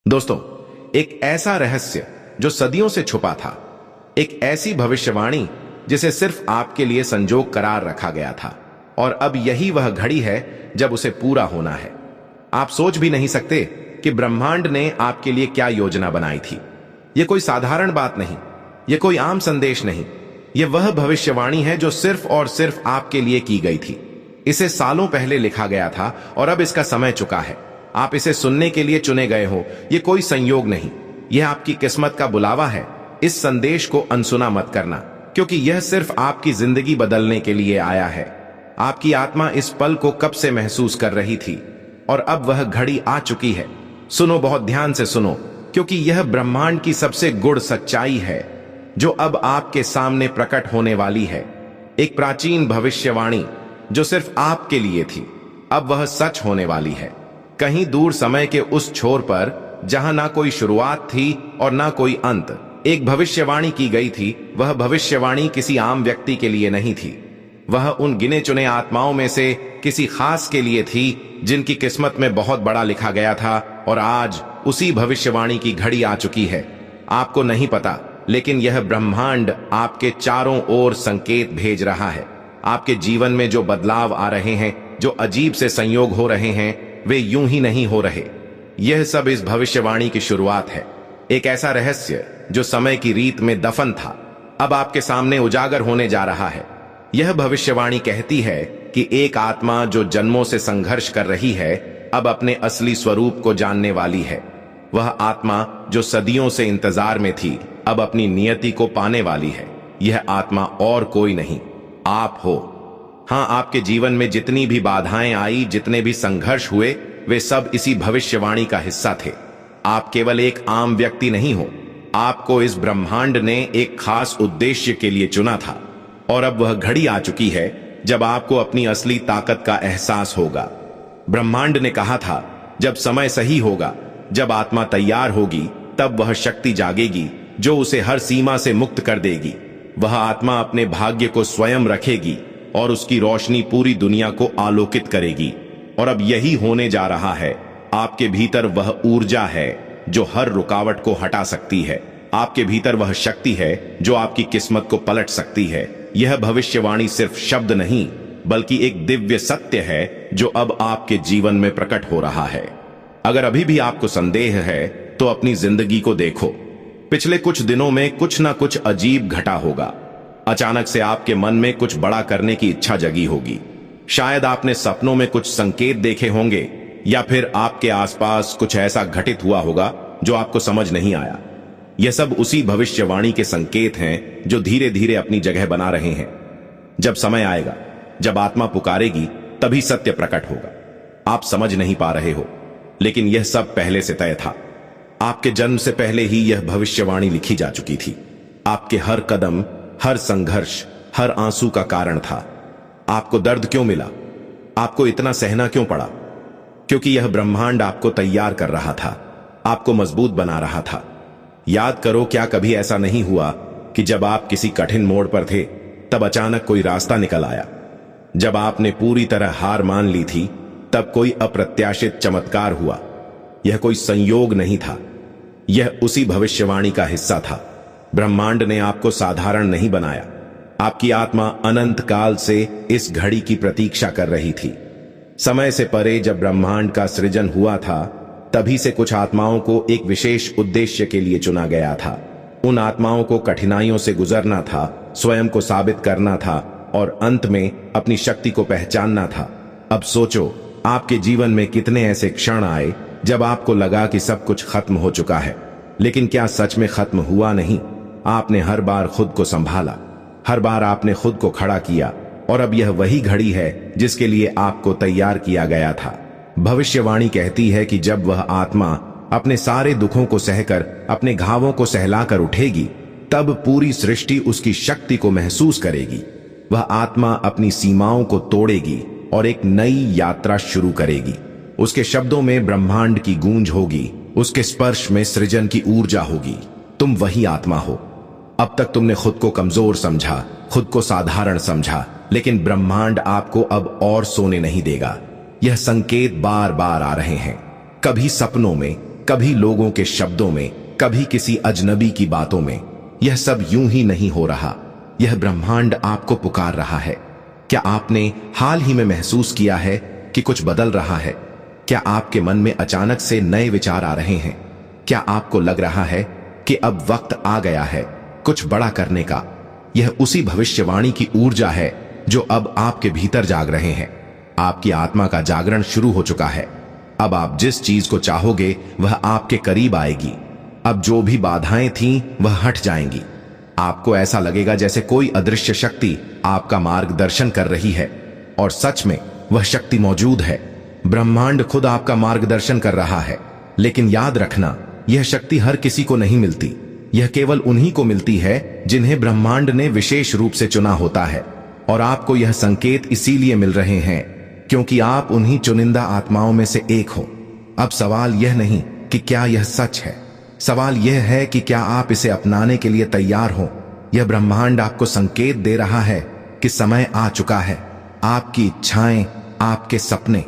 दोस्तों, एक ऐसा रहस्य जो सदियों से छुपा था, एक ऐसी भविष्यवाणी जिसे सिर्फ आपके लिए संजोग करार रखा गया था, और अब यही वह घड़ी है जब उसे पूरा होना है। आप सोच भी नहीं सकते कि ब्रह्मांड ने आपके लिए क्या योजना बनाई थी। यह कोई साधारण बात नहीं, यह कोई आम संदेश नहीं, यह वह भविष्यवाणी है जो सिर्फ और सिर्फ आपके लिए की गई थी। इसे सालों पहले लिखा गया था और अब इसका समय चुका है। आप इसे सुनने के लिए चुने गए हो। यह कोई संयोग नहीं, यह आपकी किस्मत का बुलावा है। इस संदेश को अनसुना मत करना, क्योंकि यह सिर्फ आपकी जिंदगी बदलने के लिए आया है। आपकी आत्मा इस पल को कब से महसूस कर रही थी, और अब वह घड़ी आ चुकी है। सुनो, बहुत ध्यान से सुनो, क्योंकि यह ब्रह्मांड की सबसे गूढ़ सच्चाई है जो अब आपके सामने प्रकट होने वाली है। एक प्राचीन भविष्यवाणी जो सिर्फ आपके लिए थी, अब वह सच होने वाली है। कहीं दूर समय के उस छोर पर, जहां ना कोई शुरुआत थी और ना कोई अंत, एक भविष्यवाणी की गई थी। वह भविष्यवाणी किसी आम व्यक्ति के लिए नहीं थी, वह उन गिने चुने आत्माओं में से किसी खास के लिए थी जिनकी किस्मत में बहुत बड़ा लिखा गया था। और आज उसी भविष्यवाणी की घड़ी आ चुकी है। आपको नहीं पता, लेकिन यह ब्रह्मांड आपके चारों ओर संकेत भेज रहा है। आपके जीवन में जो बदलाव आ रहे हैं, जो अजीब से संयोग हो रहे हैं, वे यूं ही नहीं हो रहे। यह सब इस भविष्यवाणी की शुरुआत है। एक ऐसा रहस्य जो समय की रीत में दफन था, अब आपके सामने उजागर होने जा रहा है। यह भविष्यवाणी कहती है कि एक आत्मा जो जन्मों से संघर्ष कर रही है, अब अपने असली स्वरूप को जानने वाली है। वह आत्मा जो सदियों से इंतजार में थी, अब अपनी नियति को पाने वाली है। यह आत्मा और कोई नहीं, आप हो। हां, आपके जीवन में जितनी भी बाधाएं आई, जितने भी संघर्ष हुए, वे सब इसी भविष्यवाणी का हिस्सा थे। आप केवल एक आम व्यक्ति नहीं हो, आपको इस ब्रह्मांड ने एक खास उद्देश्य के लिए चुना था। और अब वह घड़ी आ चुकी है जब आपको अपनी असली ताकत का एहसास होगा। ब्रह्मांड ने कहा था, जब समय सही होगा, जब आत्मा तैयार होगी, तब वह शक्ति जागेगी जो उसे हर सीमा से मुक्त कर देगी। वह आत्मा अपने भाग्य को स्वयं रखेगी और उसकी रोशनी पूरी दुनिया को आलोकित करेगी। और अब यही होने जा रहा है। आपके भीतर वह ऊर्जा है जो हर रुकावट को हटा सकती है। आपके भीतर वह शक्ति है जो आपकी किस्मत को पलट सकती है। यह भविष्यवाणी सिर्फ शब्द नहीं, बल्कि एक दिव्य सत्य है जो अब आपके जीवन में प्रकट हो रहा है। अगर अभी भी आपको संदेह है, तो अपनी जिंदगी को देखो। पिछले कुछ दिनों में कुछ ना कुछ अजीब घटा होगा। अचानक से आपके मन में कुछ बड़ा करने की इच्छा जगी होगी। शायद आपने सपनों में कुछ संकेत देखे होंगे, या फिर आपके आसपास कुछ ऐसा घटित हुआ होगा जो आपको समझ नहीं आया। यह सब उसी भविष्यवाणी के संकेत हैं जो धीरे धीरे अपनी जगह बना रहे हैं। जब समय आएगा, जब आत्मा पुकारेगी, तभी सत्य प्रकट होगा। आप समझ नहीं पा रहे हो, लेकिन यह सब पहले से तय था। आपके जन्म से पहले ही यह भविष्यवाणी लिखी जा चुकी थी। आपके हर कदम, हर संघर्ष, हर आंसू का कारण था। आपको दर्द क्यों मिला? आपको इतना सहना क्यों पड़ा? क्योंकि यह ब्रह्मांड आपको तैयार कर रहा था, आपको मजबूत बना रहा था। याद करो, क्या कभी ऐसा नहीं हुआ कि जब आप किसी कठिन मोड़ पर थे, तब अचानक कोई रास्ता निकल आया? जब आपने पूरी तरह हार मान ली थी, तब कोई अप्रत्याशित चमत्कार हुआ। यह कोई संयोग नहीं था, यह उसी भविष्यवाणी का हिस्सा था। ब्रह्मांड ने आपको साधारण नहीं बनाया। आपकी आत्मा अनंत काल से इस घड़ी की प्रतीक्षा कर रही थी। समय से परे जब ब्रह्मांड का सृजन हुआ था, तभी से कुछ आत्माओं को एक विशेष उद्देश्य के लिए चुना गया था। उन आत्माओं को कठिनाइयों से गुजरना था, स्वयं को साबित करना था, और अंत में अपनी शक्ति को पहचानना था। अब सोचो, आपके जीवन में कितने ऐसे क्षण आए जब आपको लगा कि सब कुछ खत्म हो चुका है, लेकिन क्या सच में खत्म हुआ नहीं? आपने हर बार खुद को संभाला, हर बार आपने खुद को खड़ा किया, और अब यह वही घड़ी है जिसके लिए आपको तैयार किया गया था। भविष्यवाणी कहती है कि जब वह आत्मा अपने सारे दुखों को सहकर, अपने घावों को सहलाकर उठेगी, तब पूरी सृष्टि उसकी शक्ति को महसूस करेगी। वह आत्मा अपनी सीमाओं को तोड़ेगी और एक नई यात्रा शुरू करेगी। उसके शब्दों में ब्रह्मांड की गूंज होगी, उसके स्पर्श में सृजन की ऊर्जा होगी। तुम वही आत्मा हो। अब तक तुमने खुद को कमजोर समझा, खुद को साधारण समझा, लेकिन ब्रह्मांड आपको अब और सोने नहीं देगा। यह संकेत बार बार आ रहे हैं, कभी सपनों में, कभी लोगों के शब्दों में, कभी किसी अजनबी की बातों में। यह सब यूं ही नहीं हो रहा। यह ब्रह्मांड आपको पुकार रहा है। क्या आपने हाल ही में महसूस किया है कि कुछ बदल रहा है? क्या आपके मन में अचानक से नए विचार आ रहे हैं? क्या आपको लग रहा है कि अब वक्त आ गया है कुछ बड़ा करने का? यह उसी भविष्यवाणी की ऊर्जा है जो अब आपके भीतर जाग रहे हैं। आपकी आत्मा का जागरण शुरू हो चुका है। अब आप जिस चीज को चाहोगे वह आपके करीब आएगी। अब जो भी बाधाएं थीं वह हट जाएंगी। आपको ऐसा लगेगा जैसे कोई अदृश्य शक्ति आपका मार्गदर्शन कर रही है, और सच में वह शक्ति मौजूद है। ब्रह्मांड खुद आपका मार्गदर्शन कर रहा है। लेकिन याद रखना, यह शक्ति हर किसी को नहीं मिलती। यह केवल उन्हीं को मिलती है जिन्हें ब्रह्मांड ने विशेष रूप से चुना होता है। और आपको यह संकेत इसीलिए मिल रहे हैं क्योंकि आप उन्हीं चुनिंदा आत्माओं में से एक हो। अब सवाल यह नहीं कि क्या यह सच है, सवाल यह है कि क्या आप इसे अपनाने के लिए तैयार हो। यह ब्रह्मांड आपको संकेत दे रहा है कि समय आ चुका है। आपकी इच्छाएं, आपके सपने,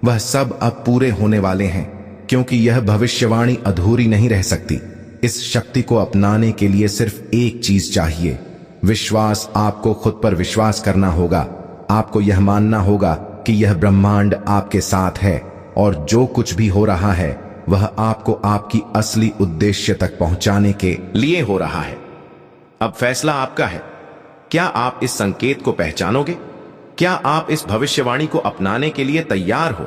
वह सब अब पूरे होने वाले हैं, क्योंकि यह भविष्यवाणी अधूरी नहीं रह सकती। इस शक्ति को अपनाने के लिए सिर्फ एक चीज चाहिए, विश्वास। आपको खुद पर विश्वास करना होगा। आपको यह मानना होगा कि यह ब्रह्मांड आपके साथ है, और जो कुछ भी हो रहा है वह आपको आपकी असली उद्देश्य तक पहुंचाने के लिए हो रहा है। अब फैसला आपका है। क्या आप इस संकेत को पहचानोगे? क्या आप इस भविष्यवाणी को अपनाने के लिए तैयार हो?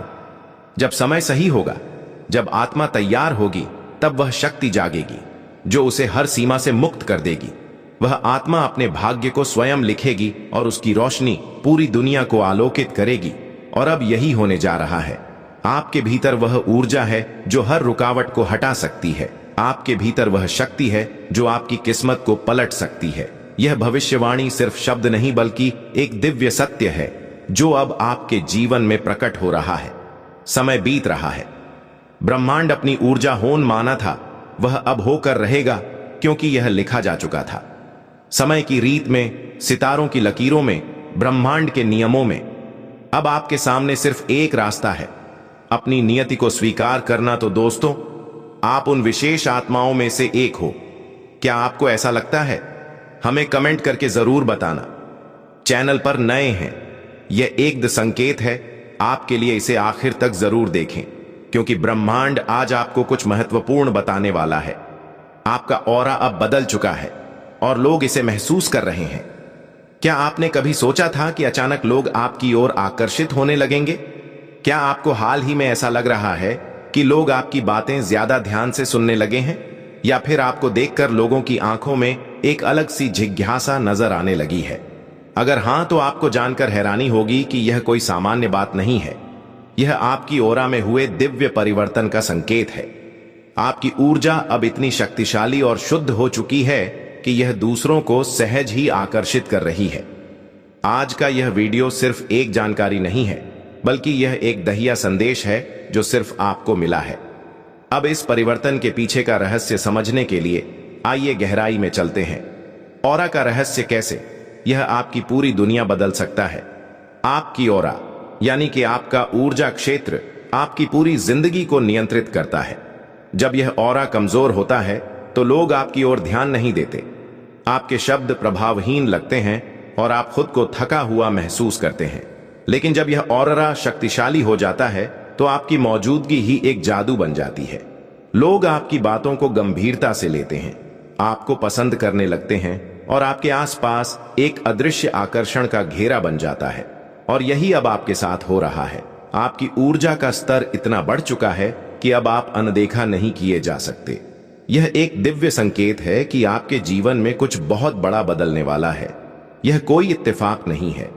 जब समय सही होगा, जब आत्मा तैयार होगी, तब वह शक्ति जागेगी जो उसे हर सीमा से मुक्त कर देगी। वह आत्मा अपने भाग्य को स्वयं लिखेगी और उसकी रोशनी पूरी दुनिया को आलोकित करेगी। और अब यही होने जा रहा है। आपके भीतर वह ऊर्जा है जो हर रुकावट को हटा सकती है। आपके भीतर वह शक्ति है जो आपकी किस्मत को पलट सकती है। यह भविष्यवाणी सिर्फ शब्द नहीं बल्कि एक दिव्य सत्य है जो अब आपके जीवन में प्रकट हो रहा है। समय बीत रहा है। ब्रह्मांड अपनी ऊर्जा होन माना था, वह अब होकर रहेगा, क्योंकि यह लिखा जा चुका था। समय की रीत में, सितारों की लकीरों में, ब्रह्मांड के नियमों में। अब आपके सामने सिर्फ एक रास्ता है, अपनी नियति को स्वीकार करना। तो दोस्तों, आप उन विशेष आत्माओं में से एक हो। क्या आपको ऐसा लगता है? हमें कमेंट करके जरूर बताना। चैनल पर नए हैं, यह एक संकेत है आपके लिए। इसे आखिर तक जरूर देखें, क्योंकि ब्रह्मांड आज आपको कुछ महत्वपूर्ण बताने वाला है। आपका ऑरा अब बदल चुका है और लोग इसे महसूस कर रहे हैं। क्या आपने कभी सोचा था कि अचानक लोग आपकी ओर आकर्षित होने लगेंगे? क्या आपको हाल ही में ऐसा लग रहा है कि लोग आपकी बातें ज्यादा ध्यान से सुनने लगे हैं? या फिर आपको देखकर लोगों की आंखों में एक अलग सी जिज्ञासा नजर आने लगी है? अगर हां, तो आपको जानकर हैरानी होगी कि यह कोई सामान्य बात नहीं है। यह आपकी ओरा में हुए दिव्य परिवर्तन का संकेत है। आपकी ऊर्जा अब इतनी शक्तिशाली और शुद्ध हो चुकी है कि यह दूसरों को सहज ही आकर्षित कर रही है। आज का यह वीडियो सिर्फ एक जानकारी नहीं है, बल्कि यह एक दहिया संदेश है जो सिर्फ आपको मिला है। अब इस परिवर्तन के पीछे का रहस्य समझने के लिए आइए गहराई में चलते हैं। ऑरा का रहस्य कैसे? यह आपकी पूरी दुनिया बदल सकता है। आपकी ऑरा, यानी कि आपका ऊर्जा क्षेत्र, आपकी पूरी जिंदगी को नियंत्रित करता है। जब यह ऑरा कमजोर होता है तो लोग आपकी ओर ध्यान नहीं देते। आपके शब्द प्रभावहीन लगते हैं और आप खुद को थका हुआ महसूस करते हैं। लेकिन जब यह ऑरा शक्तिशाली हो जाता है तो आपकी मौजूदगी ही एक जादू बन जाती है। लोग आपकी बातों को गंभीरता से लेते हैं, आपको पसंद करने लगते हैं और आपके आसपास एक अदृश्य आकर्षण का घेरा बन जाता है। और यही अब आपके साथ हो रहा है। आपकी ऊर्जा का स्तर इतना बढ़ चुका है कि अब आप अनदेखा नहीं किए जा सकते। यह एक दिव्य संकेत है कि आपके जीवन में कुछ बहुत बड़ा बदलने वाला है। यह कोई इत्तेफाक नहीं है।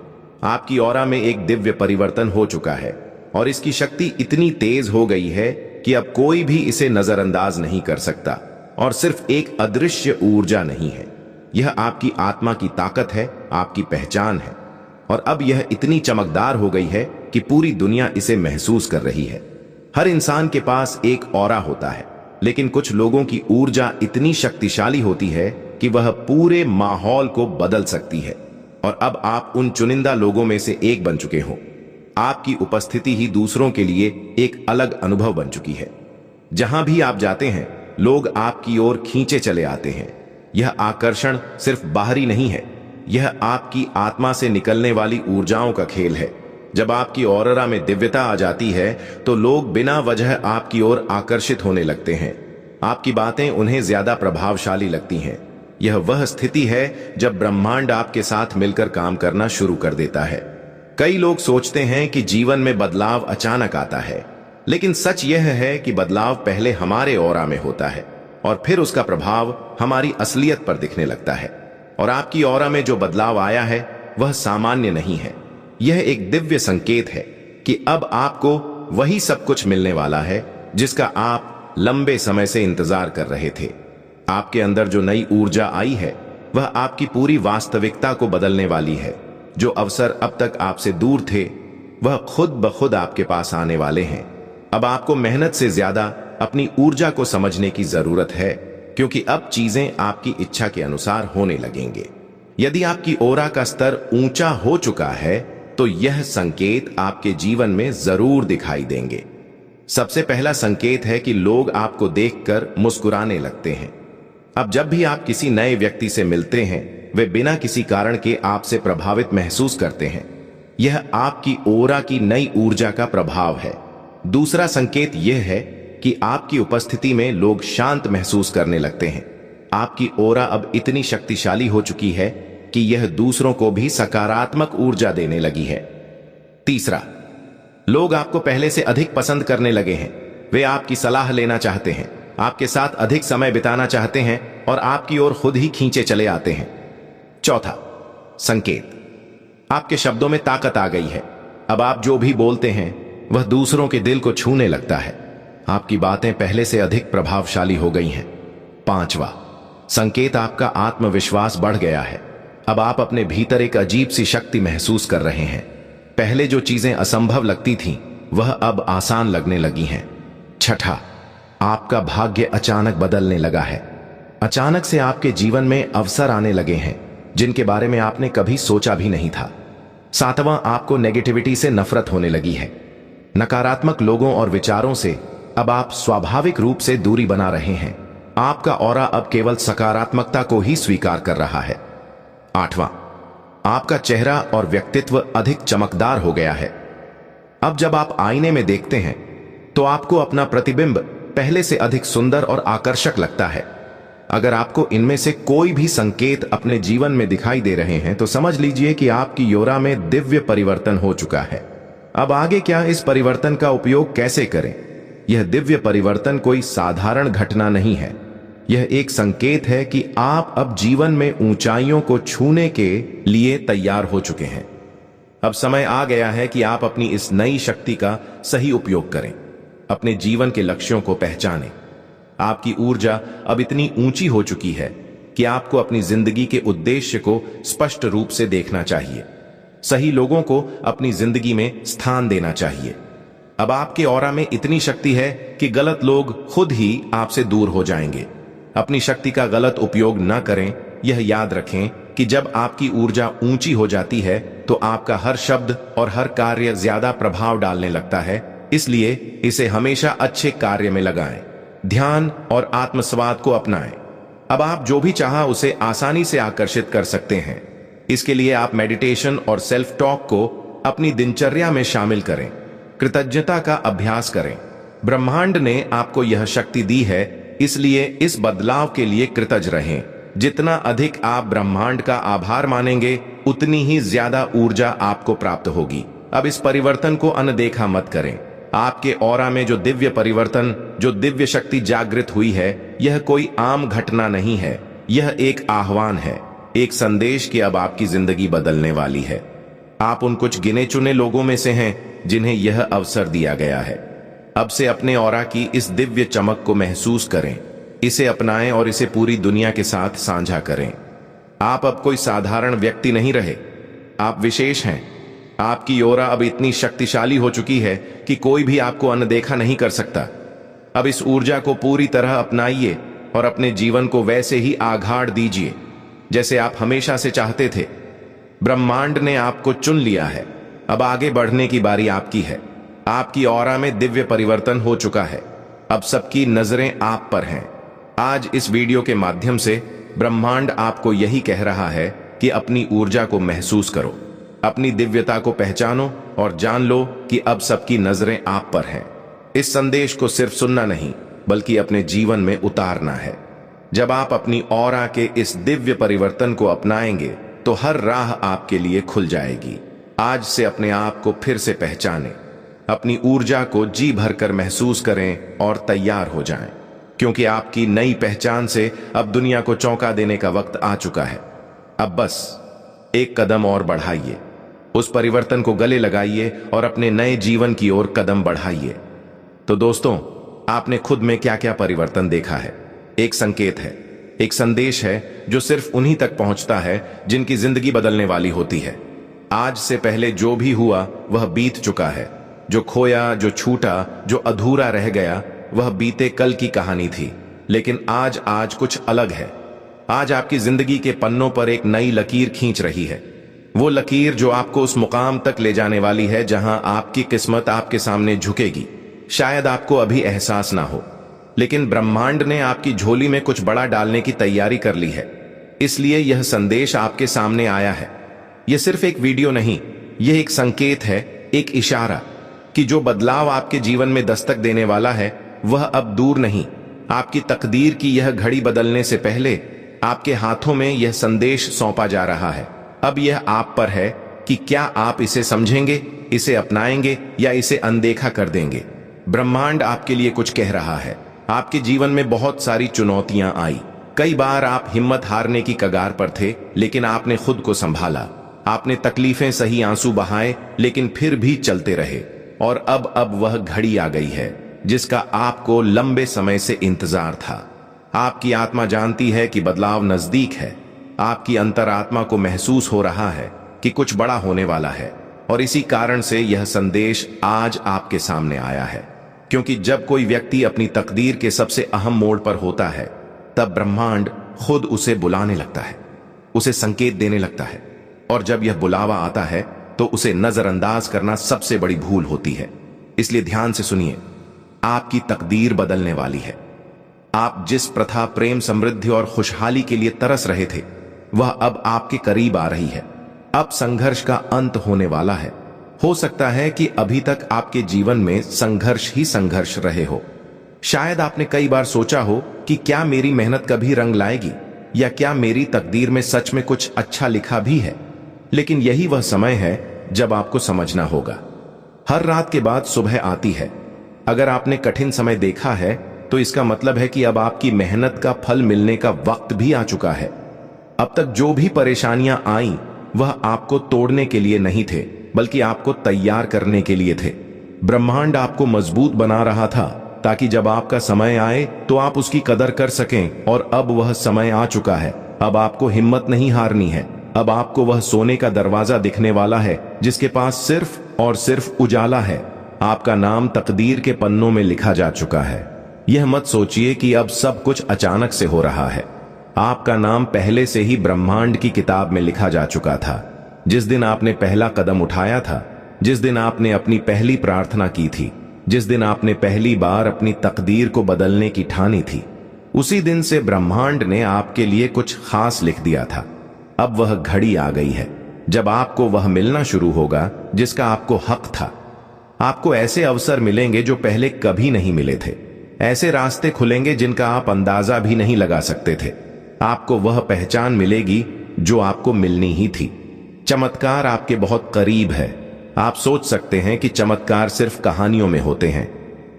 आपकी ऑरा में एक दिव्य परिवर्तन हो चुका है और इसकी शक्ति इतनी तेज हो गई है कि अब कोई भी इसे नजरअंदाज नहीं कर सकता। और सिर्फ एक अदृश्य ऊर्जा नहीं है, यह आपकी आत्मा की ताकत है, आपकी पहचान है। और अब यह इतनी चमकदार हो गई है कि पूरी दुनिया इसे महसूस कर रही है। हर इंसान के पास एक ऑरा होता है, लेकिन कुछ लोगों की ऊर्जा इतनी शक्तिशाली होती है कि वह पूरे माहौल को बदल सकती है। और अब आप उन चुनिंदा लोगों में से एक बन चुके हो। आपकी उपस्थिति ही दूसरों के लिए एक अलग अनुभव बन चुकी है। जहां भी आप जाते हैं लोग आपकी ओर खींचे चले आते हैं। यह आकर्षण सिर्फ बाहरी नहीं है, यह आपकी आत्मा से निकलने वाली ऊर्जाओं का खेल है। जब आपकी ऑरा में दिव्यता आ जाती है तो लोग बिना वजह आपकी ओर आकर्षित होने लगते हैं। आपकी बातें उन्हें ज्यादा प्रभावशाली लगती हैं। यह वह स्थिति है जब ब्रह्मांड आपके साथ मिलकर काम करना शुरू कर देता है। कई लोग सोचते हैं कि जीवन में बदलाव अचानक आता है, लेकिन सच यह है कि बदलाव पहले हमारे ऑरा में होता है और फिर उसका प्रभाव हमारी असलियत पर दिखने लगता है। और आपकी ऑरा में जो बदलाव आया है वह सामान्य नहीं है, यह एक दिव्य संकेत है कि अब आपको वही सब कुछ मिलने वाला है जिसका आप लंबे समय से इंतजार कर रहे थे। आपके अंदर जो नई ऊर्जा आई है वह आपकी पूरी वास्तविकता को बदलने वाली है। जो अवसर अब तक आपसे दूर थे वह खुद ब खुद आपके पास आने वाले हैं। अब आपको मेहनत से ज्यादा अपनी ऊर्जा को समझने की जरूरत है, क्योंकि अब चीजें आपकी इच्छा के अनुसार होने लगेंगे। यदि आपकी ओरा का स्तर ऊंचा हो चुका है तो यह संकेत आपके जीवन में जरूर दिखाई देंगे। सबसे पहला संकेत है कि लोग आपको देखकर मुस्कुराने लगते हैं। अब जब भी आप किसी नए व्यक्ति से मिलते हैं वे बिना किसी कारण के आपसे प्रभावित महसूस करते हैं। यह आपकी ओरा की नई ऊर्जा का प्रभाव है। दूसरा संकेत यह है कि आपकी उपस्थिति में लोग शांत महसूस करने लगते हैं। आपकी ओरा अब इतनी शक्तिशाली हो चुकी है कि यह दूसरों को भी सकारात्मक ऊर्जा देने लगी है। तीसरा, लोग आपको पहले से अधिक पसंद करने लगे हैं। वे आपकी सलाह लेना चाहते हैं, आपके साथ अधिक समय बिताना चाहते हैं और आपकी ओर खुद ही खींचे चले आते हैं। चौथा संकेत, आपके शब्दों में ताकत आ गई है। अब आप जो भी बोलते हैं वह दूसरों के दिल को छूने लगता है। आपकी बातें पहले से अधिक प्रभावशाली हो गई हैं। पांचवा संकेत, आपका आत्मविश्वास बढ़ गया है। अब आप अपने भीतर एक अजीब सी शक्ति महसूस कर रहे हैं। पहले जो चीजें असंभव लगती थीं वह अब आसान लगने लगी हैं। छठा, आपका भाग्य अचानक बदलने लगा है। अचानक से आपके जीवन में अवसर आने लगे हैं जिनके बारे में आपने कभी सोचा भी नहीं था। सातवां, आपको नेगेटिविटी से नफरत होने लगी है। नकारात्मक लोगों और विचारों से अब आप स्वाभाविक रूप से दूरी बना रहे हैं। आपका ऑरा अब केवल सकारात्मकता को ही स्वीकार कर रहा है। आठवां, आपका चेहरा और व्यक्तित्व अधिक चमकदार हो गया है। अब जब आप आईने में देखते हैं तो आपको अपना प्रतिबिंब पहले से अधिक सुंदर और आकर्षक लगता है। अगर आपको इनमें से कोई भी संकेत अपने जीवन में दिखाई दे रहे हैं तो समझ लीजिए कि आपकी ओरा में दिव्य परिवर्तन हो चुका है। अब आगे क्या, इस परिवर्तन का उपयोग कैसे करें? यह दिव्य परिवर्तन कोई साधारण घटना नहीं है। यह एक संकेत है कि आप अब जीवन में ऊंचाइयों को छूने के लिए तैयार हो चुके हैं। अब समय आ गया है कि आप अपनी इस नई शक्ति का सही उपयोग करें, अपने जीवन के लक्ष्यों को पहचानें। आपकी ऊर्जा अब इतनी ऊंची हो चुकी है कि आपको अपनी जिंदगी के उद्देश्य को स्पष्ट रूप से देखना चाहिए। सही लोगों को अपनी जिंदगी में स्थान देना चाहिए। अब आपके ऑरा में इतनी शक्ति है कि गलत लोग खुद ही आपसे दूर हो जाएंगे। अपनी शक्ति का गलत उपयोग न करें। यह याद रखें कि जब आपकी ऊर्जा ऊंची हो जाती है तो आपका हर शब्द और हर कार्य ज्यादा प्रभाव डालने लगता है। इसलिए इसे हमेशा अच्छे कार्य में लगाएं, ध्यान और आत्मसंवाद को अपनाएं। अब आप जो भी चाहा उसे आसानी से आकर्षित कर सकते हैं। इसके लिए आप मेडिटेशन और सेल्फ टॉक को अपनी दिनचर्या में शामिल करें। कृतज्ञता का अभ्यास करें। ब्रह्मांड ने आपको यह शक्ति दी है, इसलिए इस बदलाव के लिए कृतज्ञ रहें। जितना अधिक आप ब्रह्मांड का आभार मानेंगे उतनी ही ज्यादा ऊर्जा आपको प्राप्त होगी। अब इस परिवर्तन को अनदेखा मत करें। आपके ऑरा में जो दिव्य परिवर्तन, जो दिव्य शक्ति जागृत हुई है, यह कोई आम घटना नहीं है। यह एक आह्वान है, एक संदेश कि अब आपकी जिंदगी बदलने वाली है। आप उन कुछ गिने चुने लोगों में से हैं जिन्हें यह अवसर दिया गया है। अब से अपने ऑरा की इस दिव्य चमक को महसूस करें, इसे अपनाएं और इसे पूरी दुनिया के साथ साझा करें। आप अब कोई साधारण व्यक्ति नहीं रहे, आप विशेष हैं। आपकी ऑरा अब इतनी शक्तिशाली हो चुकी है कि कोई भी आपको अनदेखा नहीं कर सकता। अब इस ऊर्जा को पूरी तरह अपनाइए और अपने जीवन को वैसे ही आगाड़ दीजिए जैसे आप हमेशा से चाहते थे। ब्रह्मांड ने आपको चुन लिया है। अब आगे बढ़ने की बारी आपकी है। आपकी ऑरा में दिव्य परिवर्तन हो चुका है। अब सबकी नजरें आप पर हैं। आज इस वीडियो के माध्यम से ब्रह्मांड आपको यही कह रहा है कि अपनी ऊर्जा को महसूस करो, अपनी दिव्यता को पहचानो और जान लो कि अब सबकी नजरें आप पर हैं। इस संदेश को सिर्फ सुनना नहीं बल्कि अपने जीवन में उतारना है। जब आप अपनी ऑरा के इस दिव्य परिवर्तन को अपनाएंगे तो हर राह आपके लिए खुल जाएगी। आज से अपने आप को फिर से पहचानें, अपनी ऊर्जा को जी भरकर महसूस करें और तैयार हो जाएं, क्योंकि आपकी नई पहचान से अब दुनिया को चौंका देने का वक्त आ चुका है। अब बस एक कदम और बढ़ाइए, उस परिवर्तन को गले लगाइए और अपने नए जीवन की ओर कदम बढ़ाइए। तो दोस्तों, आपने खुद में क्या क्या परिवर्तन देखा है? एक संकेत है, एक संदेश है जो सिर्फ उन्हीं तक पहुंचता है जिनकी जिंदगी बदलने वाली होती है। आज से पहले जो भी हुआ वह बीत चुका है। जो खोया, जो छूटा, जो अधूरा रह गया, वह बीते कल की कहानी थी। लेकिन आज कुछ अलग है। आज आपकी जिंदगी के पन्नों पर एक नई लकीर खींच रही है। वो लकीर जो आपको उस मुकाम तक ले जाने वाली है जहां आपकी किस्मत आपके सामने झुकेगी। शायद आपको अभी एहसास ना हो, लेकिन ब्रह्मांड ने आपकी झोली में कुछ बड़ा डालने की तैयारी कर ली है। इसलिए यह संदेश आपके सामने आया है। यह सिर्फ एक वीडियो नहीं, यह एक संकेत है, एक इशारा कि जो बदलाव आपके जीवन में दस्तक देने वाला है वह अब दूर नहीं। आपकी तकदीर की यह घड़ी बदलने से पहले आपके हाथों में यह संदेश सौंपा जा रहा है। अब यह आप पर है कि क्या आप इसे समझेंगे, इसे अपनाएंगे या इसे अनदेखा कर देंगे। ब्रह्मांड आपके लिए कुछ कह रहा है। आपके जीवन में बहुत सारी चुनौतियां आई। कई बार आप हिम्मत हारने की कगार पर थे, लेकिन आपने खुद को संभाला। आपने तकलीफें सही, आंसू बहाए, लेकिन फिर भी चलते रहे। और अब वह घड़ी आ गई है जिसका आपको लंबे समय से इंतजार था। आपकी आत्मा जानती है कि बदलाव नजदीक है। आपकी अंतरात्मा को महसूस हो रहा है कि कुछ बड़ा होने वाला है। और इसी कारण से यह संदेश आज आपके सामने आया है, क्योंकि जब कोई व्यक्ति अपनी तकदीर के सबसे अहम मोड़ पर होता है, तब ब्रह्मांड खुद उसे बुलाने लगता है, उसे संकेत देने लगता है। और जब यह बुलावा आता है तो उसे नजरअंदाज करना सबसे बड़ी भूल होती है। इसलिए ध्यान से सुनिए, आपकी तकदीर बदलने वाली है। आप जिस प्रथा, प्रेम, समृद्धि और खुशहाली के लिए तरस रहे थे, वह अब आपके करीब आ रही है। अब संघर्ष का अंत होने वाला है। हो सकता है कि अभी तक आपके जीवन में संघर्ष ही संघर्ष रहे हो। शायद आपने कई बार सोचा हो कि क्या मेरी मेहनत कभी रंग लाएगी, या क्या मेरी तकदीर में सच में कुछ अच्छा लिखा भी है। लेकिन यही वह समय है जब आपको समझना होगा, हर रात के बाद सुबह आती है। अगर आपने कठिन समय देखा है तो इसका मतलब है कि अब आपकी मेहनत का फल मिलने का वक्त भी आ चुका है। अब तक जो भी परेशानियां आईं, वह आपको तोड़ने के लिए नहीं थे, बल्कि आपको तैयार करने के लिए थे। ब्रह्मांड आपको मजबूत बना रहा था ताकि जब आपका समय आए तो आप उसकी कदर कर सकें। और अब वह समय आ चुका है। अब आपको हिम्मत नहीं हारनी है। अब आपको वह सोने का दरवाजा दिखने वाला है जिसके पास सिर्फ और सिर्फ उजाला है। आपका नाम तकदीर के पन्नों में लिखा जा चुका है। यह मत सोचिए कि अब सब कुछ अचानक से हो रहा है। आपका नाम पहले से ही ब्रह्मांड की किताब में लिखा जा चुका था। जिस दिन आपने पहला कदम उठाया था, जिस दिन आपने अपनी पहली प्रार्थना की थी, जिस दिन आपने पहली बार अपनी तकदीर को बदलने की ठानी थी, उसी दिन से ब्रह्मांड ने आपके लिए कुछ खास लिख दिया था। अब वह घड़ी आ गई है जब आपको वह मिलना शुरू होगा जिसका आपको हक था। आपको ऐसे अवसर मिलेंगे जो पहले कभी नहीं मिले थे। ऐसे रास्ते खुलेंगे जिनका आप अंदाजा भी नहीं लगा सकते थे। आपको वह पहचान मिलेगी जो आपको मिलनी ही थी। चमत्कार आपके बहुत करीब है। आप सोच सकते हैं कि चमत्कार सिर्फ कहानियों में होते हैं।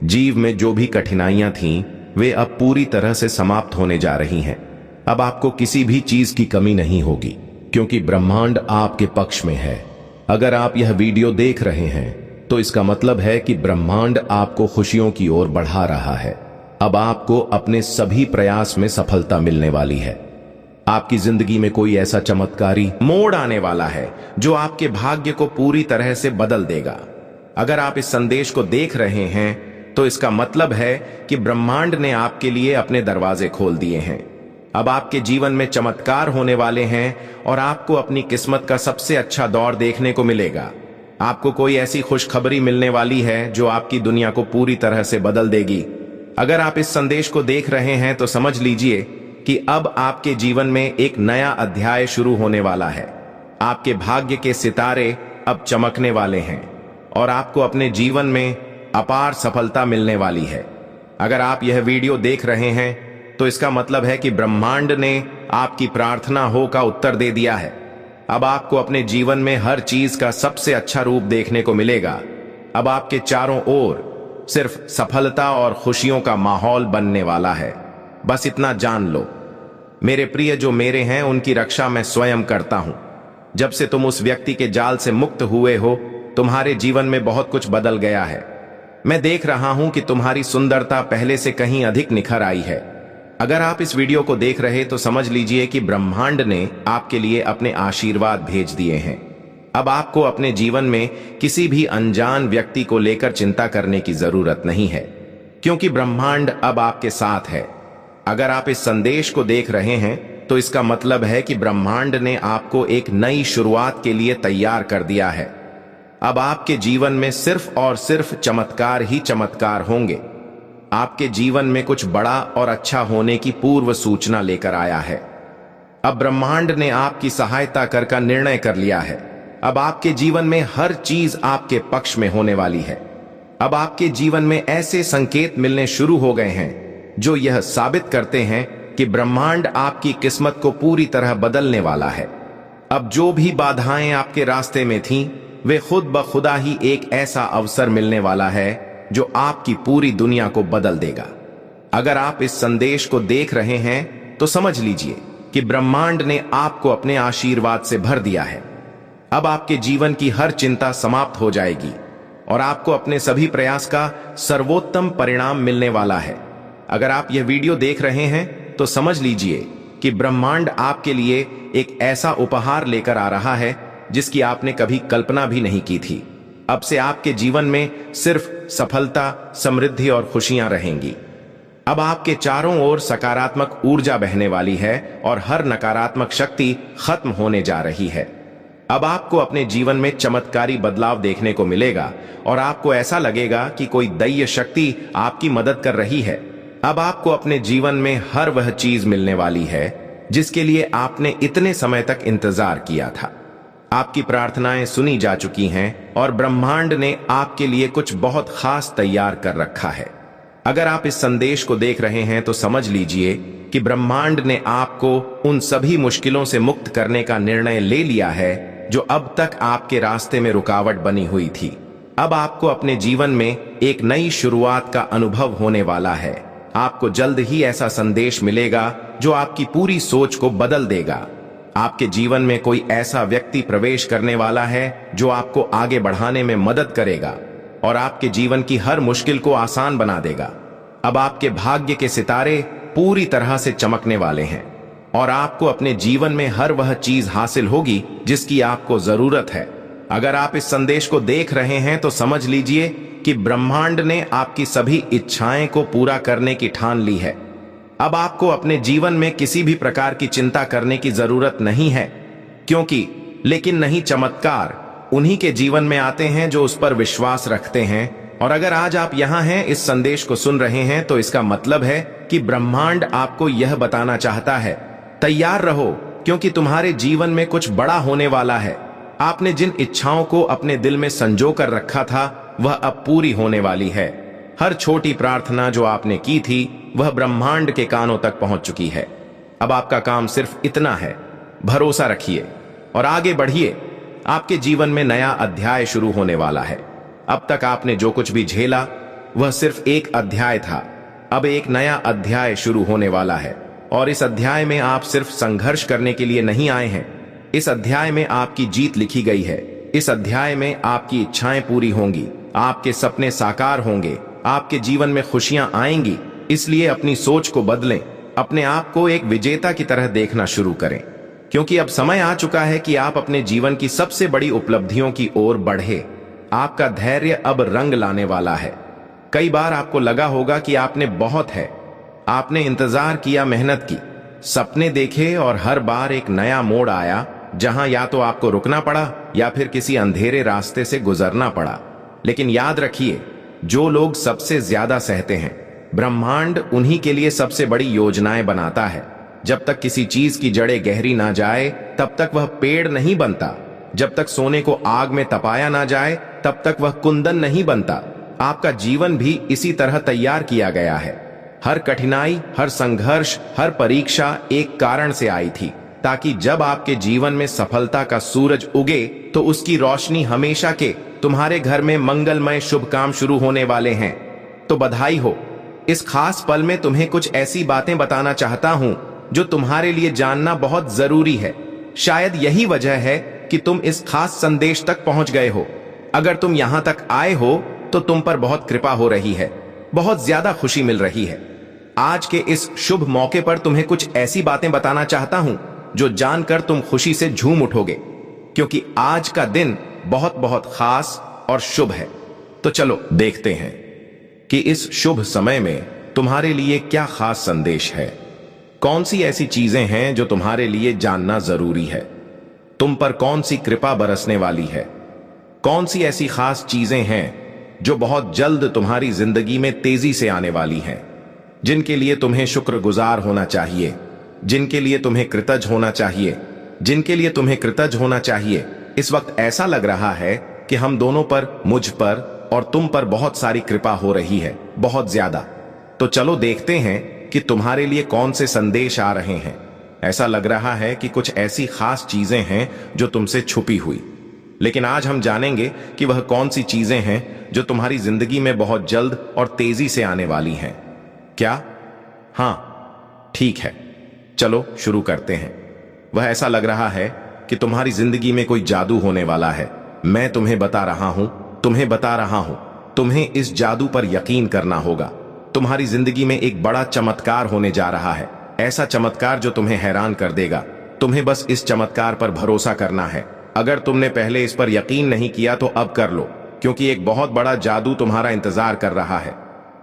जीव में जो भी कठिनाइयां थीं, वे अब पूरी तरह से समाप्त होने जा रही हैं। अब आपको किसी भी चीज की कमी नहीं होगी, क्योंकि ब्रह्मांड आपके पक्ष में है। अगर आप यह वीडियो देख रहे हैं तो इसका मतलब है कि ब्रह्मांड आपको खुशियों की ओर बढ़ा रहा है। अब आपको अपने सभी प्रयास में सफलता मिलने वाली है। आपकी जिंदगी में कोई ऐसा चमत्कारी मोड़ आने वाला है जो आपके भाग्य को पूरी तरह से बदल देगा। अगर आप इस संदेश को देख रहे हैं तो इसका मतलब है कि ब्रह्मांड ने आपके लिए अपने दरवाजे खोल दिए हैं। अब आपके जीवन में चमत्कार होने वाले हैं और आपको अपनी किस्मत का सबसे अच्छा दौर देखने को मिलेगा। आपको कोई ऐसी खुशखबरी मिलने वाली है जो आपकी दुनिया को पूरी तरह से बदल देगी। अगर आप इस संदेश को देख रहे हैं तो समझ लीजिए कि अब आपके जीवन में एक नया अध्याय शुरू होने वाला है। आपके भाग्य के सितारे अब चमकने वाले हैं और आपको अपने जीवन में अपार सफलता मिलने वाली है। अगर आप यह वीडियो देख रहे हैं तो इसका मतलब है कि ब्रह्मांड ने आपकी प्रार्थना हो का उत्तर दे दिया है। अब आपको अपने जीवन में हर चीज का सबसे अच्छा रूप देखने को मिलेगा। अब आपके चारों ओर सिर्फ सफलता और खुशियों का माहौल बनने वाला है। बस इतना जान लो मेरे प्रिय, जो मेरे हैं उनकी रक्षा मैं स्वयं करता हूं। जब से तुम उस व्यक्ति के जाल से मुक्त हुए हो, तुम्हारे जीवन में बहुत कुछ बदल गया है। मैं देख रहा हूं कि तुम्हारी सुंदरता पहले से कहीं अधिक निखर आई है। अगर आप इस वीडियो को देख रहे तो समझ लीजिए कि ब्रह्मांड ने आपके लिए अपने आशीर्वाद भेज दिए हैं। अब आपको अपने जीवन में किसी भी अनजान व्यक्ति को लेकर चिंता करने की जरूरत नहीं है, क्योंकि ब्रह्मांड अब आपके साथ है। अगर आप इस संदेश को देख रहे हैं तो इसका मतलब है कि ब्रह्मांड ने आपको एक नई शुरुआत के लिए तैयार कर दिया है। अब आपके जीवन में सिर्फ और सिर्फ चमत्कार ही चमत्कार होंगे। आपके जीवन में कुछ बड़ा और अच्छा होने की पूर्व सूचना लेकर आया है। अब ब्रह्मांड ने आपकी सहायता कर का निर्णय कर लिया है। अब आपके जीवन में हर चीज आपके पक्ष में होने वाली है। अब आपके जीवन में ऐसे संकेत मिलने शुरू हो गए हैं जो यह साबित करते हैं कि ब्रह्मांड आपकी किस्मत को पूरी तरह बदलने वाला है। अब जो भी बाधाएं आपके रास्ते में थीं, वे खुद ब खुदा ही एक ऐसा अवसर मिलने वाला है जो आपकी पूरी दुनिया को बदल देगा। अगर आप इस संदेश को देख रहे हैं तो समझ लीजिए कि ब्रह्मांड ने आपको अपने आशीर्वाद से भर दिया है। अब आपके जीवन की हर चिंता समाप्त हो जाएगी और आपको अपने सभी प्रयास का सर्वोत्तम परिणाम मिलने वाला है। अगर आप यह वीडियो देख रहे हैं तो समझ लीजिए कि ब्रह्मांड आपके लिए एक ऐसा उपहार लेकर आ रहा है जिसकी आपने कभी कल्पना भी नहीं की थी। अब से आपके जीवन में सिर्फ सफलता, समृद्धि और खुशियां रहेंगी। अब आपके चारों ओर सकारात्मक ऊर्जा बहने वाली है और हर नकारात्मक शक्ति खत्म होने जा रही है। अब आपको अपने जीवन में चमत्कारी बदलाव देखने को मिलेगा और आपको ऐसा लगेगा कि कोई दैवीय शक्ति आपकी मदद कर रही है। अब आपको अपने जीवन में हर वह चीज मिलने वाली है जिसके लिए आपने इतने समय तक इंतजार किया था। आपकी प्रार्थनाएं सुनी जा चुकी हैं और ब्रह्मांड ने आपके लिए कुछ बहुत खास तैयार कर रखा है। अगर आप इस संदेश को देख रहे हैं तो समझ लीजिए कि ब्रह्मांड ने आपको उन सभी मुश्किलों से मुक्त करने का निर्णय ले लिया है जो अब तक आपके रास्ते में रुकावट बनी हुई थी। अब आपको अपने जीवन में एक नई शुरुआत का अनुभव होने वाला है। आपको जल्द ही ऐसा संदेश मिलेगा जो आपकी पूरी सोच को बदल देगा। आपके जीवन में कोई ऐसा व्यक्ति प्रवेश करने वाला है जो आपको आगे बढ़ाने में मदद करेगा और आपके जीवन की हर मुश्किल को आसान बना देगा। अब आपके भाग्य के सितारे पूरी तरह से चमकने वाले हैं और आपको अपने जीवन में हर वह चीज हासिल होगी जिसकी आपको जरूरत है। अगर आप इस संदेश को देख रहे हैं तो समझ लीजिए कि ब्रह्मांड ने आपकी सभी इच्छाएं को पूरा करने की ठान ली है। अब आपको अपने जीवन में किसी भी प्रकार की चिंता करने की जरूरत नहीं है, क्योंकि लेकिन नहीं चमत्कार उन्हीं के जीवन में आते हैं जो उस पर विश्वास रखते हैं। और अगर आज आप यहां हैं, इस संदेश को सुन रहे हैं, तो इसका मतलब है कि ब्रह्मांड आपको यह बताना चाहता है, तैयार रहो, क्योंकि तुम्हारे जीवन में कुछ बड़ा होने वाला है। आपने जिन इच्छाओं को अपने दिल में संजो कर रखा था वह अब पूरी होने वाली है। हर छोटी प्रार्थना जो आपने की थी वह ब्रह्मांड के कानों तक पहुंच चुकी है। अब आपका काम सिर्फ इतना है, भरोसा रखिए और आगे बढ़िए। आपके जीवन में नया अध्याय शुरू होने वाला है। अब तक आपने जो कुछ भी झेला वह सिर्फ एक अध्याय था। अब एक नया अध्याय शुरू होने वाला है और इस अध्याय में आप सिर्फ संघर्ष करने के लिए नहीं आए हैं। इस अध्याय में आपकी जीत लिखी गई है। इस अध्याय में आपकी इच्छाएं पूरी होंगी, आपके सपने साकार होंगे, आपके जीवन में खुशियां आएंगी। इसलिए अपनी सोच को बदलें, अपने आप को एक विजेता की तरह देखना शुरू करें, क्योंकि अब समय आ चुका है कि आप अपने जीवन की सबसे बड़ी उपलब्धियों की ओर बढ़े। आपका धैर्य अब रंग लाने वाला है। कई बार आपको लगा होगा कि आपने बहुत है, आपने इंतजार किया, मेहनत की, सपने देखे और हर बार एक नया मोड़ आया जहां या तो आपको रुकना पड़ा या फिर किसी अंधेरे रास्ते से गुजरना पड़ा। लेकिन याद रखिए, जो लोग सबसे ज्यादा सहते हैं ब्रह्मांड उन्हीं के लिए सबसे बड़ी योजनाएं बनाता है। जब तक किसी चीज की जड़ें गहरी ना जाए तब तक वह पेड़ नहीं बनता। जब तक सोने को आग में तपाया ना जाए तब तक वह कुंदन नहीं बनता। आपका जीवन भी इसी तरह तैयार किया गया है। हर कठिनाई, हर संघर्ष, हर परीक्षा एक कारण से आई थी, ताकि जब आपके जीवन में सफलता का सूरज उगे तो उसकी रोशनी हमेशा के तुम्हारे घर में मंगलमय शुभ काम शुरू होने वाले हैं। तो बधाई हो। इस खास पल में तुम्हें कुछ ऐसी बातें बताना चाहता हूं जो तुम्हारे लिए जानना बहुत जरूरी है। शायद यही वजह है कि तुम इस खास संदेश तक पहुंच गए हो। अगर तुम यहां तक आए हो तो तुम पर बहुत कृपा हो रही है, बहुत ज्यादा खुशी मिल रही है। आज के इस शुभ मौके पर तुम्हें कुछ ऐसी बातें बताना चाहता हूं जो जानकर तुम खुशी से झूम उठोगे, क्योंकि आज का दिन बहुत बहुत खास और शुभ है। तो चलो देखते हैं कि इस शुभ समय में तुम्हारे लिए क्या खास संदेश है। कौन सी ऐसी चीजें हैं जो तुम्हारे लिए जानना जरूरी है। तुम पर कौन सी कृपा बरसने वाली है। कौन सी ऐसी खास चीजें हैं जो बहुत जल्द तुम्हारी जिंदगी में तेजी से आने वाली हैं, जिनके लिए तुम्हें शुक्रगुजार होना चाहिए, जिनके लिए तुम्हें कृतज्ञ होना चाहिए, जिनके लिए तुम्हें कृतज्ञ होना चाहिए। इस वक्त ऐसा लग रहा है कि हम दोनों पर, मुझ पर और तुम पर बहुत सारी कृपा हो रही है, बहुत ज्यादा। तो चलो देखते हैं कि तुम्हारे लिए कौन से संदेश आ रहे हैं। ऐसा लग रहा है कि कुछ ऐसी खास चीजें हैं जो तुमसे छुपी हुई, लेकिन आज हम जानेंगे कि वह कौन सी चीजें हैं जो तुम्हारी जिंदगी में बहुत जल्द और तेजी से आने वाली हैं। क्या? हाँ, ठीक है, चलो शुरू करते हैं। वह ऐसा लग रहा है कि तुम्हारी जिंदगी में कोई जादू होने वाला है। मैं तुम्हें बता रहा हूं, तुम्हें इस जादू पर यकीन करना होगा। तुम्हारी जिंदगी में एक बड़ा चमत्कार होने जा रहा है, ऐसा चमत्कार जो तुम्हें हैरान कर देगा। तुम्हें बस इस चमत्कार पर भरोसा करना है। अगर तुमने पहले इस पर यकीन नहीं किया तो अब कर लो, क्योंकि एक बहुत बड़ा जादू तुम्हारा इंतजार कर रहा है।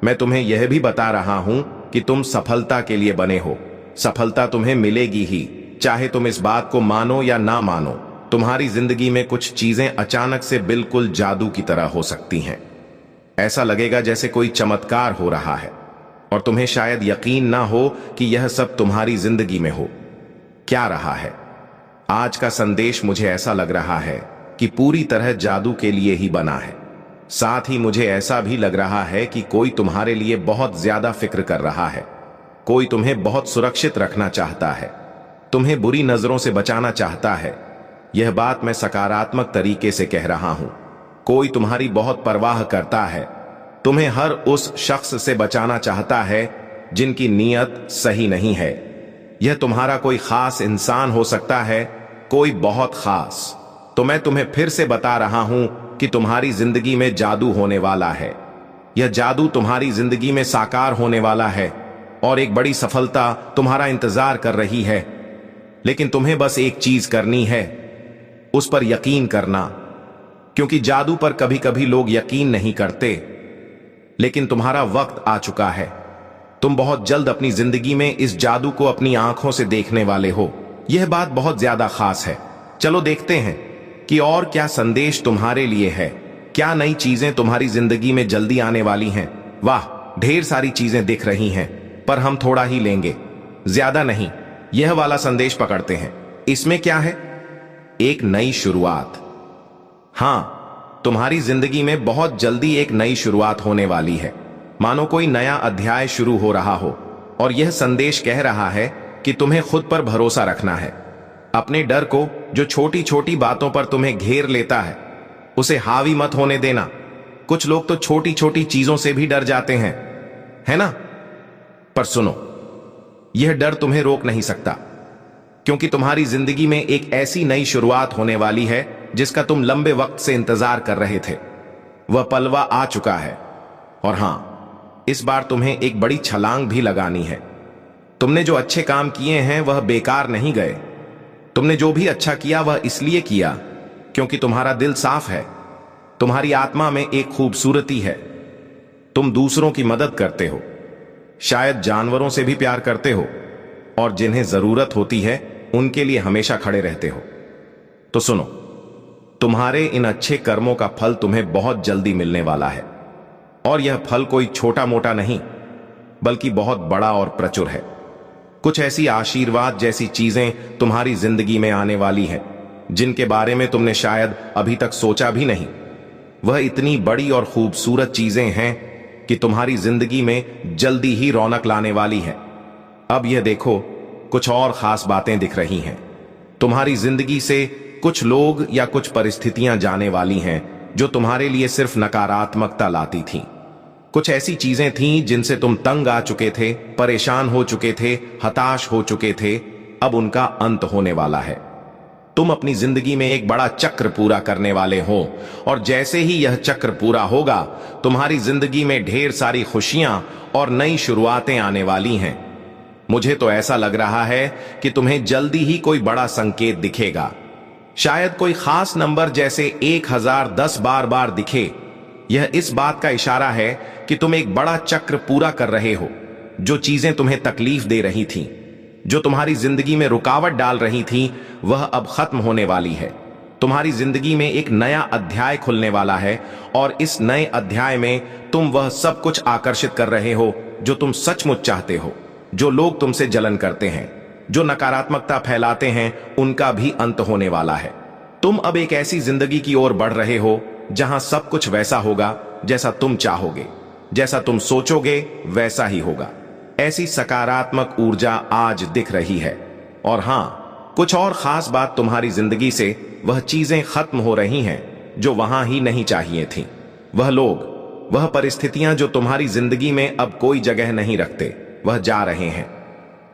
मैं तुम्हें यह भी बता रहा हूं कि तुम सफलता के लिए बने हो। सफलता तुम्हें मिलेगी ही, चाहे तुम इस बात को मानो या ना मानो। तुम्हारी जिंदगी में कुछ चीजें अचानक से बिल्कुल जादू की तरह हो सकती हैं। ऐसा लगेगा जैसे कोई चमत्कार हो रहा है और तुम्हें शायद यकीन ना हो कि यह सब तुम्हारी जिंदगी में हो। क्या रहा है? आज का संदेश मुझे ऐसा लग रहा है कि पूरी तरह जादू के लिए ही बना है। साथ ही मुझे ऐसा भी लग रहा है कि कोई तुम्हारे लिए बहुत ज्यादा फिक्र कर रहा है। कोई तुम्हें बहुत सुरक्षित रखना चाहता है, तुम्हें बुरी नजरों से बचाना चाहता है। यह बात मैं सकारात्मक तरीके से कह रहा हूं। कोई तुम्हारी बहुत परवाह करता है, तुम्हें हर उस शख्स से बचाना चाहता है जिनकी नीयत सही नहीं है। यह तुम्हारा कोई खास इंसान हो सकता है, कोई बहुत खास। तो मैं तुम्हें फिर से बता रहा हूं कि तुम्हारी जिंदगी में जादू होने वाला है। यह जादू तुम्हारी जिंदगी में साकार होने वाला है और एक बड़ी सफलता तुम्हारा इंतजार कर रही है। लेकिन तुम्हें बस एक चीज करनी है, उस पर यकीन करना, क्योंकि जादू पर कभी कभी लोग यकीन नहीं करते। लेकिन तुम्हारा वक्त आ चुका है। तुम बहुत जल्द अपनी जिंदगी में इस जादू को अपनी आंखों से देखने वाले हो। यह बात बहुत ज्यादा खास है। चलो देखते हैं कि और क्या संदेश तुम्हारे लिए है। क्या नई चीजें तुम्हारी जिंदगी में जल्दी आने वाली हैं। वाह, ढेर सारी चीजें दिख रही हैं, पर हम थोड़ा ही लेंगे, ज्यादा नहीं। यह वाला संदेश पकड़ते हैं। इसमें क्या है? एक नई शुरुआत। हां, तुम्हारी जिंदगी में बहुत जल्दी एक नई शुरुआत होने वाली है, मानो कोई नया अध्याय शुरू हो रहा हो। और यह संदेश कह रहा है कि तुम्हें खुद पर भरोसा रखना है। अपने डर को, जो छोटी छोटी बातों पर तुम्हें घेर लेता है, उसे हावी मत होने देना। कुछ लोग तो छोटी छोटी चीजों से भी डर जाते हैं, है ना? पर सुनो, यह डर तुम्हें रोक नहीं सकता, क्योंकि तुम्हारी जिंदगी में एक ऐसी नई शुरुआत होने वाली है जिसका तुम लंबे वक्त से इंतजार कर रहे थे। वह पलवा आ चुका है। और हां, इस बार तुम्हें एक बड़ी छलांग भी लगानी है। तुमने जो अच्छे काम किए हैं वह बेकार नहीं गए। तुमने जो भी अच्छा किया वह इसलिए किया क्योंकि तुम्हारा दिल साफ है। तुम्हारी आत्मा में एक खूबसूरती है। तुम दूसरों की मदद करते हो, शायद जानवरों से भी प्यार करते हो, और जिन्हें जरूरत होती है उनके लिए हमेशा खड़े रहते हो। तो सुनो, तुम्हारे इन अच्छे कर्मों का फल तुम्हें बहुत जल्दी मिलने वाला है। और यह फल कोई छोटा मोटा नहीं, बल्कि बहुत बड़ा और प्रचुर है। कुछ ऐसी आशीर्वाद जैसी चीजें तुम्हारी जिंदगी में आने वाली हैं, जिनके बारे में तुमने शायद अभी तक सोचा भी नहीं। वह इतनी बड़ी और खूबसूरत चीजें हैं कि तुम्हारी जिंदगी में जल्दी ही रौनक लाने वाली है। अब यह देखो, कुछ और खास बातें दिख रही हैं। तुम्हारी जिंदगी से कुछ लोग या कुछ परिस्थितियां जाने वाली हैं जो तुम्हारे लिए सिर्फ नकारात्मकता लाती थीं। कुछ ऐसी चीजें थीं जिनसे तुम तंग आ चुके थे, परेशान हो चुके थे, हताश हो चुके थे। अब उनका अंत होने वाला है। तुम अपनी जिंदगी में एक बड़ा चक्र पूरा करने वाले हो, और जैसे ही यह चक्र पूरा होगा, तुम्हारी जिंदगी में ढेर सारी खुशियां और नई शुरुआतें आने वाली हैं। मुझे तो ऐसा लग रहा है कि तुम्हें जल्दी ही कोई बड़ा संकेत दिखेगा। शायद कोई खास नंबर जैसे 1010 बार बार दिखे। यह इस बात का इशारा है कि तुम एक बड़ा चक्र पूरा कर रहे हो। जो चीजें तुम्हें तकलीफ दे रही थीं, जो तुम्हारी जिंदगी में रुकावट डाल रही थीं, वह अब खत्म होने वाली है। तुम्हारी जिंदगी में एक नया अध्याय खुलने वाला है, और इस नए अध्याय में तुम वह सब कुछ आकर्षित कर रहे हो जो तुम सचमुच चाहते हो। जो लोग तुमसे जलन करते हैं, जो नकारात्मकता फैलाते हैं, उनका भी अंत होने वाला है। तुम अब एक ऐसी जिंदगी की ओर बढ़ रहे हो जहां सब कुछ वैसा होगा जैसा तुम चाहोगे, जैसा तुम सोचोगे वैसा ही होगा। ऐसी सकारात्मक ऊर्जा आज दिख रही है। और हां, कुछ और खास बात, तुम्हारी जिंदगी से वह चीजें खत्म हो रही हैं जो वहां ही नहीं चाहिए थीं। वह लोग, वह परिस्थितियां जो तुम्हारी जिंदगी में अब कोई जगह नहीं रखते, वह जा रहे हैं।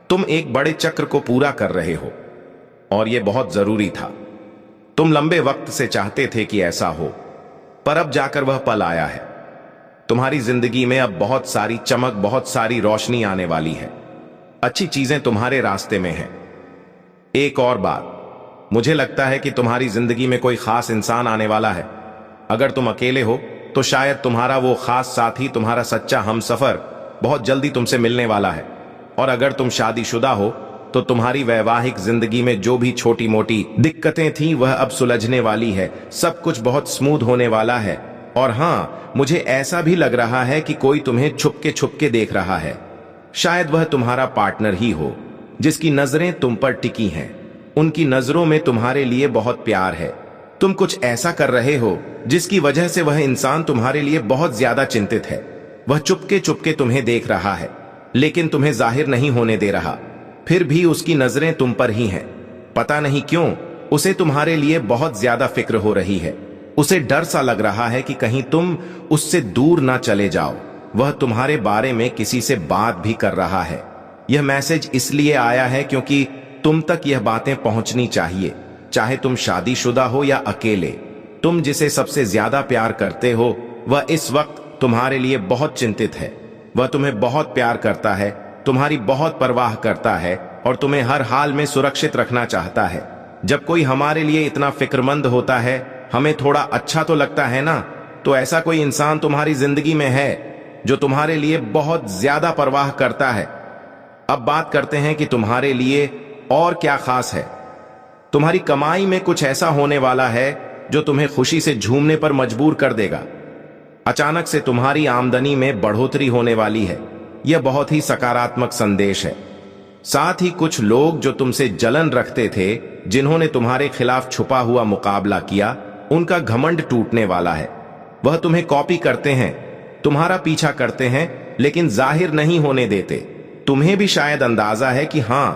तुम एक बड़े चक्र को पूरा कर रहे हो, और यह बहुत जरूरी था। तुम लंबे वक्त से चाहते थे कि ऐसा हो, पर अब जाकर वह पल आया है। तुम्हारी जिंदगी में अब बहुत सारी चमक, बहुत सारी रोशनी आने वाली है। अच्छी चीजें तुम्हारे रास्ते में हैं। एक और बात, मुझे लगता है कि तुम्हारी जिंदगी में कोई खास इंसान आने वाला है। अगर तुम अकेले हो तो शायद तुम्हारा वो खास साथी, तुम्हारा सच्चा हमसफर बहुत जल्दी तुमसे मिलने वाला है। और अगर तुम शादीशुदा हो तो तुम्हारी वैवाहिक जिंदगी में जो भी छोटी मोटी दिक्कतें थीं, वह अब सुलझने वाली है। सब कुछ बहुत स्मूथ होने वाला है। और हां, मुझे ऐसा भी लग रहा है कि कोई तुम्हें छुपके छुपके देख रहा है। शायद वह तुम्हारा पार्टनर ही हो, जिसकी नजरें तुम पर टिकी हैं। उनकी नजरों में तुम्हारे लिए बहुत प्यार है। तुम कुछ ऐसा कर रहे हो जिसकी वजह से वह इंसान तुम्हारे लिए बहुत ज्यादा चिंतित है। वह चुपके चुपके तुम्हें देख रहा है, लेकिन तुम्हें जाहिर नहीं होने दे रहा। फिर भी उसकी नजरें तुम पर ही हैं। पता नहीं क्यों उसे तुम्हारे लिए बहुत ज्यादा फिक्र हो रही है। उसे डर सा लग रहा है कि कहीं तुम उससे दूर ना चले जाओ। वह तुम्हारे बारे में किसी से बात भी कर रहा है। यह मैसेज इसलिए आया है क्योंकि तुम तक यह बातें पहुंचनी चाहिए, चाहे तुम शादीशुदा हो या अकेले। तुम जिसे सबसे ज्यादा प्यार करते हो, वह इस वक्त तुम्हारे लिए बहुत चिंतित है। वह तुम्हें बहुत प्यार करता है, तुम्हारी बहुत परवाह करता है, और तुम्हें हर हाल में सुरक्षित रखना चाहता है। जब कोई हमारे लिए इतना फिक्रमंद होता है, हमें थोड़ा अच्छा तो लगता है ना। तो ऐसा कोई इंसान तुम्हारी जिंदगी में है जो तुम्हारे लिए बहुत ज्यादा परवाह करता है। अब बात करते हैं कि तुम्हारे लिए और क्या खास है। तुम्हारी कमाई में कुछ ऐसा होने वाला है जो तुम्हें खुशी से झूमने पर मजबूर कर देगा। अचानक से तुम्हारी आमदनी में बढ़ोतरी होने वाली है। यह बहुत ही सकारात्मक संदेश है। साथ ही कुछ लोग जो तुमसे जलन रखते थे, जिन्होंने तुम्हारे खिलाफ छुपा हुआ मुकाबला किया, उनका घमंड टूटने वाला है। वह तुम्हें कॉपी करते हैं, तुम्हारा पीछा करते हैं, लेकिन जाहिर नहीं होने देते। तुम्हें भी शायद अंदाजा है कि हां,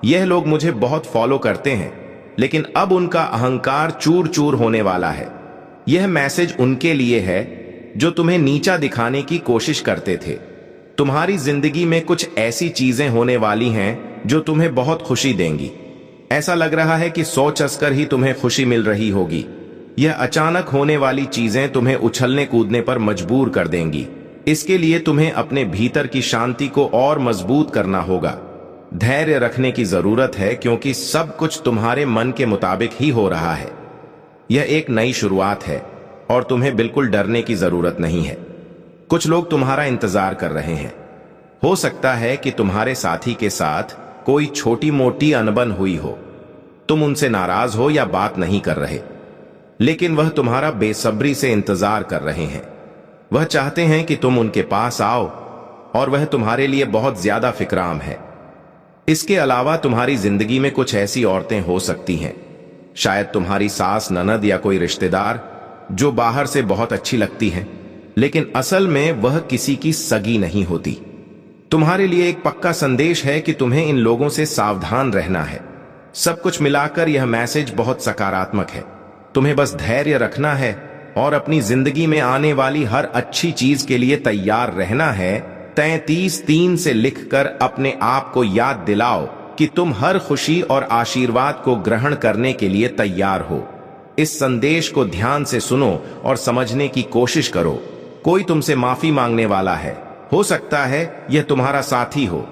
यह लोग मुझे बहुत फॉलो करते हैं, लेकिन अब उनका अहंकार चूर चूर होने वाला है। यह मैसेज उनके लिए है जो तुम्हें नीचा दिखाने की कोशिश करते थे। तुम्हारी जिंदगी में कुछ ऐसी चीजें होने वाली हैं जो तुम्हें बहुत खुशी देंगी। ऐसा लग रहा है कि सोच कर ही तुम्हें खुशी मिल रही होगी। यह अचानक होने वाली चीजें तुम्हें उछलने कूदने पर मजबूर कर देंगी। इसके लिए तुम्हें अपने भीतर की शांति को और मजबूत करना होगा। धैर्य रखने की जरूरत है, क्योंकि सब कुछ तुम्हारे मन के मुताबिक ही हो रहा है। यह एक नई शुरुआत है और तुम्हें बिल्कुल डरने की जरूरत नहीं है। कुछ लोग तुम्हारा इंतजार कर रहे हैं। हो सकता है कि तुम्हारे साथी के साथ कोई छोटी मोटी अनबन हुई हो। तुम उनसे नाराज हो या बात नहीं कर रहे, लेकिन वह तुम्हारा बेसब्री से इंतजार कर रहे हैं। वह चाहते हैं कि तुम उनके पास आओ, और वह तुम्हारे लिए बहुत ज्यादा फिक्राम है। इसके अलावा तुम्हारी जिंदगी में कुछ ऐसी औरतें हो सकती हैं, शायद तुम्हारी सास, ननद या कोई रिश्तेदार, जो बाहर से बहुत अच्छी लगती हैं, लेकिन असल में वह किसी की सगी नहीं होती। तुम्हारे लिए एक पक्का संदेश है कि तुम्हें इन लोगों से सावधान रहना है। सब कुछ मिलाकर यह मैसेज बहुत सकारात्मक है। तुम्हें बस धैर्य रखना है और अपनी जिंदगी में आने वाली हर अच्छी चीज के लिए तैयार रहना है। 33-3 से लिखकर अपने आप को याद दिलाओ कि तुम हर खुशी और आशीर्वाद को ग्रहण करने के लिए तैयार हो। इस संदेश को ध्यान से सुनो और समझने की कोशिश करो। कोई तुमसे माफी मांगने वाला है। हो सकता है यह तुम्हारा साथी हो,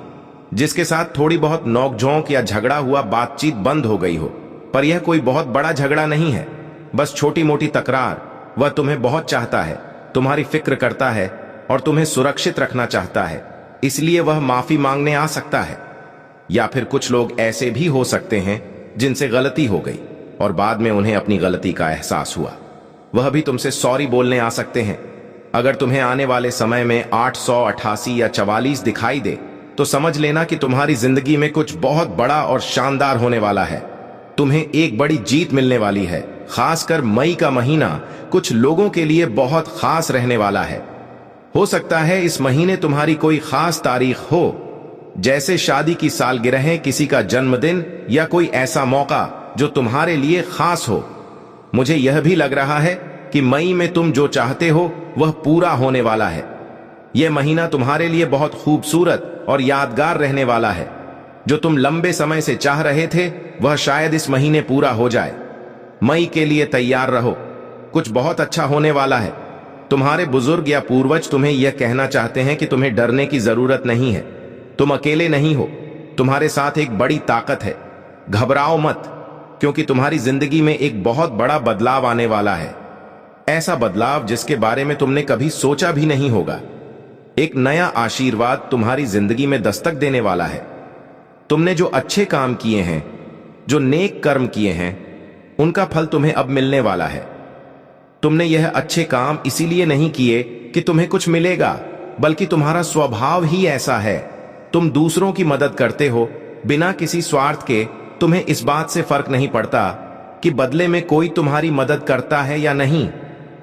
जिसके साथ थोड़ी बहुत नोकझोंक या झगड़ा हुआ, बातचीत बंद हो गई हो। पर यह कोई बहुत बड़ा झगड़ा नहीं है, बस छोटी मोटी तकरार। वह तुम्हें बहुत चाहता है, तुम्हारी फिक्र करता है और तुम्हें सुरक्षित रखना चाहता है, इसलिए वह माफी मांगने आ सकता है। या फिर कुछ लोग ऐसे भी हो सकते हैं जिनसे गलती हो गई और बाद में उन्हें अपनी गलती का एहसास हुआ। वह भी तुमसे सॉरी बोलने आ सकते हैं। अगर तुम्हें आने वाले समय में 888 या 44 दिखाई दे तो समझ लेना कि तुम्हारी जिंदगी में कुछ बहुत बड़ा और शानदार होने वाला है। तुम्हें एक बड़ी जीत मिलने वाली है। खासकर मई का महीना कुछ लोगों के लिए बहुत खास रहने वाला है। हो सकता है इस महीने तुम्हारी कोई खास तारीख हो, जैसे शादी की सालगिरह, किसी का जन्मदिन या कोई ऐसा मौका जो तुम्हारे लिए खास हो। मुझे यह भी लग रहा है कि मई में तुम जो चाहते हो वह पूरा होने वाला है। यह महीना तुम्हारे लिए बहुत खूबसूरत और यादगार रहने वाला है। जो तुम लंबे समय से चाह रहे थे वह शायद इस महीने पूरा हो जाए। मई के लिए तैयार रहो, कुछ बहुत अच्छा होने वाला है। तुम्हारे बुजुर्ग या पूर्वज तुम्हें यह कहना चाहते हैं कि तुम्हें डरने की जरूरत नहीं है, तुम अकेले नहीं हो, तुम्हारे साथ एक बड़ी ताकत है। घबराओ मत, क्योंकि तुम्हारी जिंदगी में एक बहुत बड़ा बदलाव आने वाला है। ऐसा बदलाव जिसके बारे में तुमने कभी सोचा भी नहीं होगा। एक नया आशीर्वाद तुम्हारी जिंदगी में दस्तक देने वाला है। तुमने जो अच्छे काम किए हैं, जो नेक कर्म किए हैं, उनका फल तुम्हें अब मिलने वाला है। तुमने यह अच्छे काम इसीलिए नहीं किए कि तुम्हें कुछ मिलेगा, बल्कि तुम्हारा स्वभाव ही ऐसा है। तुम दूसरों की मदद करते हो बिना किसी स्वार्थ के। तुम्हें इस बात से फर्क नहीं पड़ता कि बदले में कोई तुम्हारी मदद करता है या नहीं,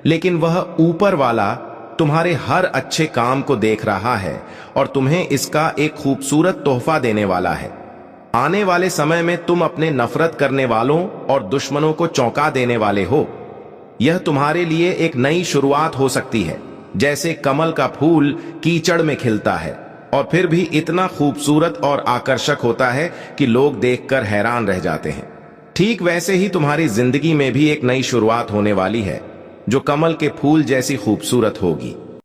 लेकिन वह ऊपर वाला तुम्हारे हर अच्छे काम को देख रहा है और तुम्हें इसका एक खूबसूरत तोहफा देने वाला है। आने वाले समय में तुम अपने नफरत करने वालों और दुश्मनों को चौंका देने वाले हो। यह तुम्हारे लिए एक नई शुरुआत हो सकती है, जैसे कमल का फूल कीचड़ में खिलता है और फिर भी इतना खूबसूरत और आकर्षक होता है कि लोग देखकर हैरान रह जाते हैं। ठीक वैसे ही तुम्हारी जिंदगी में भी एक नई शुरुआत होने वाली है, जो कमल के फूल जैसी खूबसूरत होगी।